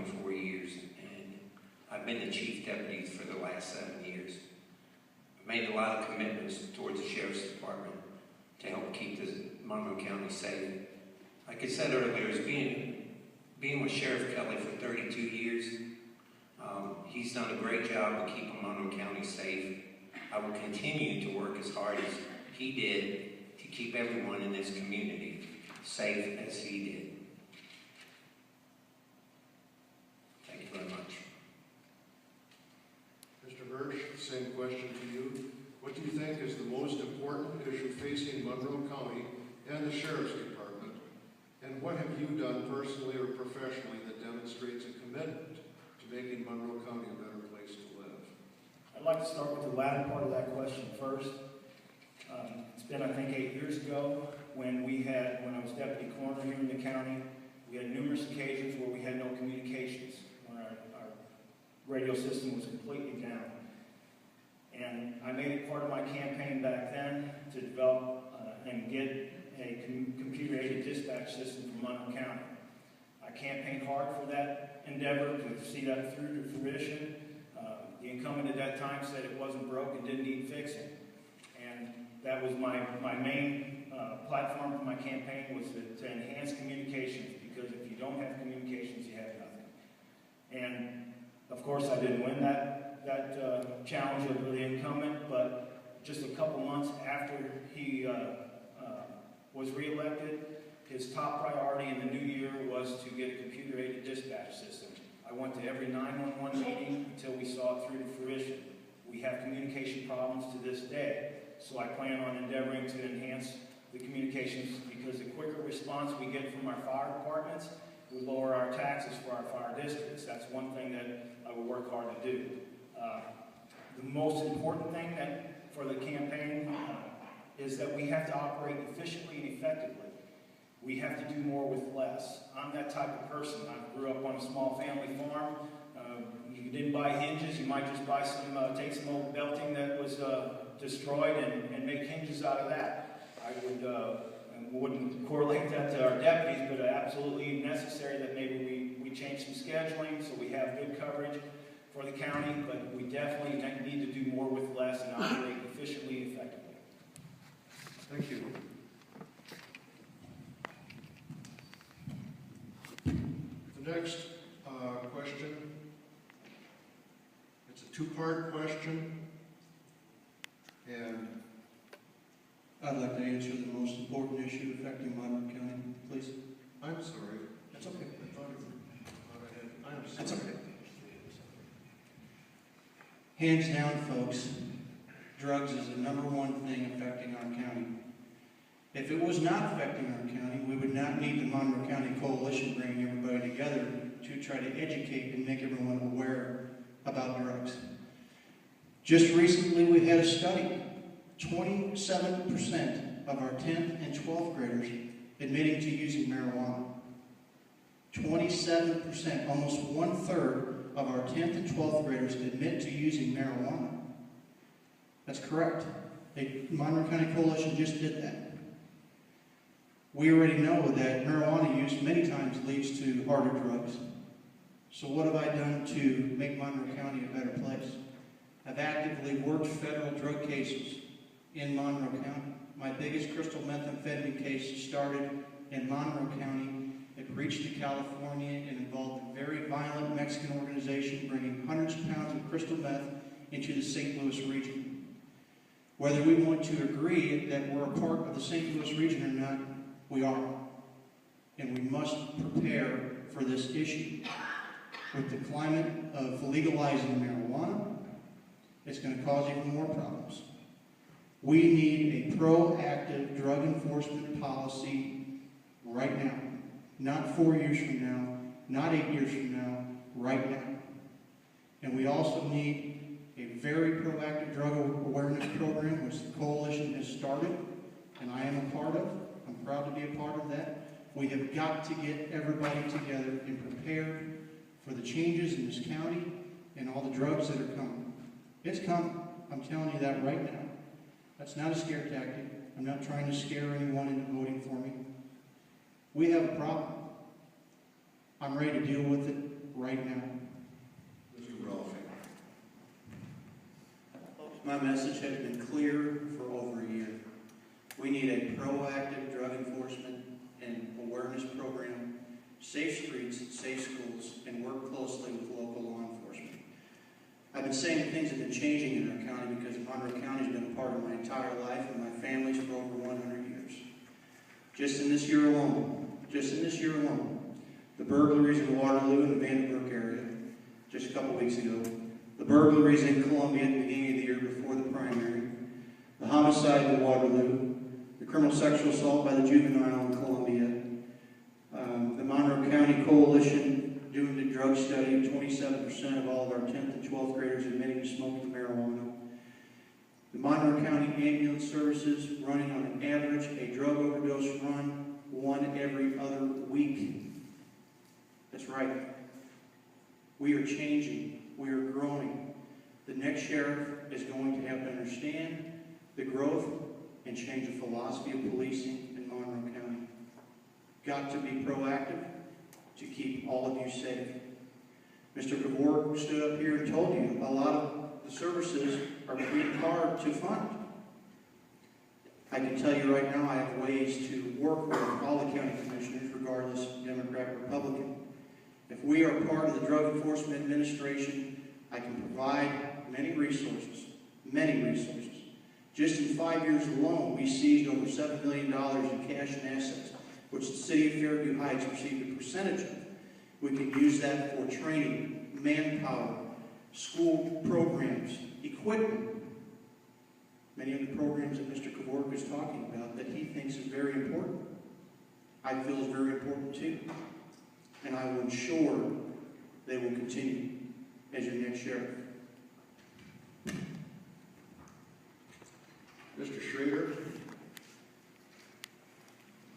24 years, and I've been the chief deputy for the last 7 years. I've made a lot of commitments towards the Sheriff's Department to help keep the Monroe County safe. Like I said earlier, as being with Sheriff Kelly for 32 years, he's done a great job of keeping Monroe County safe. I will continue to work as hard as he did to keep everyone in this community safe as he did. Thank you very much. Mr. Hirsch, same question to you. What do you think is the most important issue facing Monroe County and the Sheriff's Department? And what have you done personally or professionally that demonstrates a commitment to making Monroe County a better place to live? I'd like to start with the latter part of that question first. It's been, I think, 8 years ago when I was deputy coroner here in the county. We had numerous occasions where we had no communications, when our radio system was completely down. And I made it part of my campaign back then to develop and get a computer-aided dispatch system for Monroe County. I campaigned hard for that endeavor to see that through to fruition. The incumbent at that time said it wasn't broke and didn't need fixing. And that was my main platform for my campaign, was to enhance communications, because if you don't have communications, you have nothing. And of course, I didn't win that challenge over the incumbent, but just a couple months after he was reelected, his top priority in the new year was to get a computer-aided dispatch system. I went to every 911 meeting until we saw it through to fruition. We have communication problems to this day, so I plan on endeavoring to enhance the communications, because the quicker response we get from our fire departments will lower our taxes for our fire districts. That's one thing that I will work hard to do. The most important thing for the campaign is that we have to operate efficiently and effectively. We have to do more with less. I'm that type of person. I grew up on a small family farm. You didn't buy hinges. You might just buy take some old belting that was destroyed and make hinges out of that. I wouldn't correlate that to our deputies, but absolutely necessary that maybe we change some scheduling so we have good coverage for the county, but we definitely need to do more with less and operate efficiently and effectively. Thank you. The next question, it's a two-part question, and I'd like to answer the most important issue affecting Monroe County, please. I'm sorry. That's okay. I'm sorry. That's okay. Hands down, folks, drugs is the #1 thing affecting our county. If it was not affecting our county, we would not need the Monroe County Coalition bringing everybody together to try to educate and make everyone aware about drugs. Just recently, we had a study. 27% of our 10th and 12th graders admitting to using marijuana. 27%, almost 1/3 of our 10th and 12th graders admit to using marijuana. That's correct. The Monroe County Coalition just did that. We already know that marijuana use many times leads to harder drugs. So what have I done to make Monroe County a better place? I've actively worked federal drug cases in Monroe County. My biggest crystal methamphetamine case started in Monroe County. It reached to California and involved a very violent Mexican organization bringing hundreds of pounds of crystal meth into the St. Louis region. Whether we want to agree that we're a part of the St. Louis region or not, we are. And we must prepare for this issue. With the climate of legalizing marijuana, it's going to cause even more problems. We need a proactive drug enforcement policy right now. Not 4 years from now, not 8 years from now, right now. And we also need a very proactive drug awareness program, which the coalition has started, and I am a part of. I'm proud to be a part of that. We have got to get everybody together and prepared for the changes in this county and all the drugs that are coming. It's coming. I'm telling you that right now. That's not a scare tactic. I'm not trying to scare anyone into voting for me. We have a problem. I'm ready to deal with it right now. Mr. Rohlfing. My message has been clear for over a year. We need a proactive drug enforcement and awareness program, safe streets, safe schools, and work closely with local law enforcement. I've been saying things have been changing in our county because Monroe County has been a part of my entire life and my family's for over 100 years. Just in this year alone, the burglaries in Waterloo and the Vandenbroek area, just a couple weeks ago, the burglaries in Columbia at the beginning of the year before the primary, the homicide in Waterloo, the criminal sexual assault by the juvenile in Columbia, the Monroe County Coalition doing the drug study, 27% of all of our 10th and 12th graders admitting to smoking marijuana, the Monroe County Ambulance Services running on an average a drug overdose run one every other week. That's right. We are changing. We are growing. The next sheriff is going to have to understand the growth and change the philosophy of policing in Monroe County. Got to be proactive to keep all of you safe. Mr. Kavork stood up here and told you a lot of the services are being hard to fund. I can tell you right now I have ways to work with all the county commissioners, regardless Democrat or Republican. If we are part of the Drug Enforcement Administration, I can provide many resources. Just in 5 years alone, we seized over $7 million in cash and assets, which the city of Fairview Heights received a percentage of. We can use that for training, manpower, school programs, equipment. Many of the programs that Mr. Kavork is talking about that he thinks is very important, I feel is very important too. And I will ensure they will continue as your next sheriff. Mr. Schreder.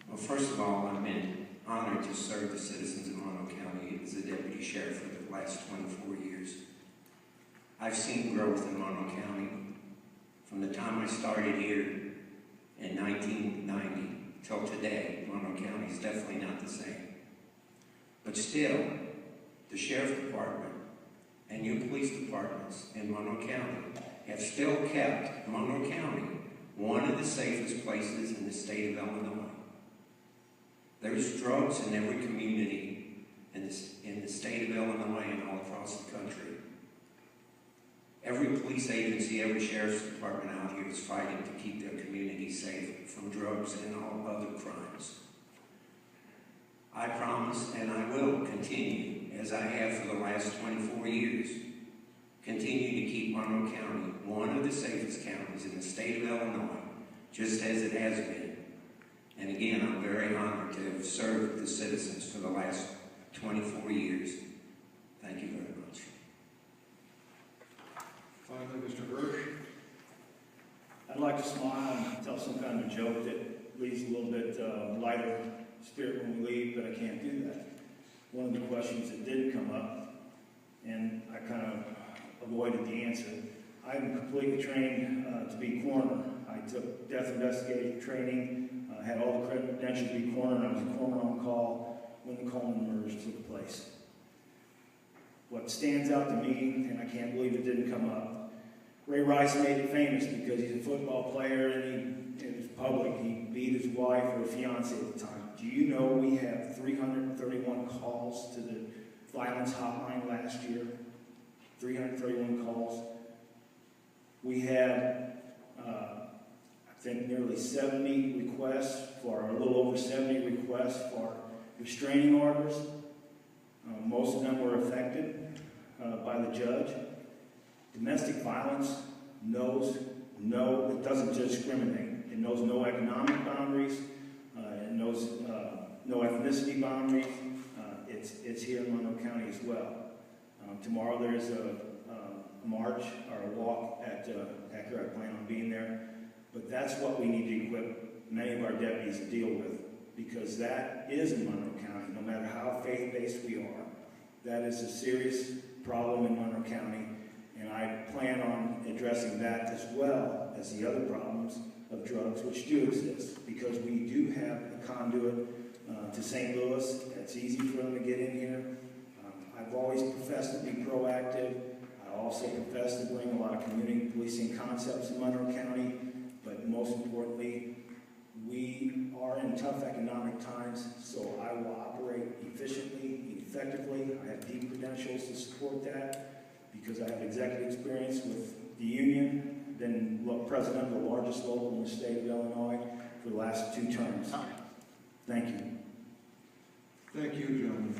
Well, first of all, I've been honored to serve the citizens of Monroe County as a deputy sheriff for the last 24 years. I've seen growth in Monroe County from the time I started here in 1990 till today. Monroe County is definitely not the same. But still, the sheriff department and your police departments in Monroe County have still kept Monroe County one of the safest places in the state of Illinois. There's drugs in every community in the state of Illinois and all across the country. Every police agency, every sheriff's department out here is fighting to keep their community safe from drugs and all other crimes. I promise, and I will continue, as I have for the last 24 years, continue to keep Monroe County one of the safest counties in the state of Illinois, just as it has been. And again, I'm very honored to have served the citizens for the last 24 years. Thank you very much. Finally, Mr. Hirsch. I'd like to smile and tell some kind of a joke that leaves a little bit lighter spirit when we leave, but I can't do that. One of the questions that didn't come up, and I kind of avoided the answer, I'm completely trained to be coroner. I took death investigative training, had all the credentials to be coroner, and I was a coroner on call when the Coleman murders took place. What stands out to me, and I can't believe it didn't come up, Ray Rice made it famous because he's a football player and it was public. He beat his wife or fiance at the time. Do you know we have 331 calls to the violence hotline last year? 331 calls. We had, I think, nearly 70 requests for, a little over 70 requests for restraining orders. Most of them were affected by the judge. Domestic violence it doesn't discriminate. It knows no economic boundaries. It knows no ethnicity boundaries. It's here in Monroe County as well. Tomorrow there's a march or a walk at Ecker. I plan on being there. But that's what we need to equip many of our deputies to deal with, because that is in Monroe County, no matter how faith-based we are. That is a serious problem in Monroe County, and I plan on addressing that as well as the other problems of drugs, which do exist, because we do have a conduit to St. Louis. It's easy for them to get in here. I I've always professed to be proactive. I also profess to bring a lot of community policing concepts in Monroe County, but most importantly, we are in tough economic times, so I will operate efficiently, effectively. I have deep credentials to support that because I have executive experience with the union, been president of the largest local in the state of Illinois for the last 2 terms. Thank you. Thank you, John.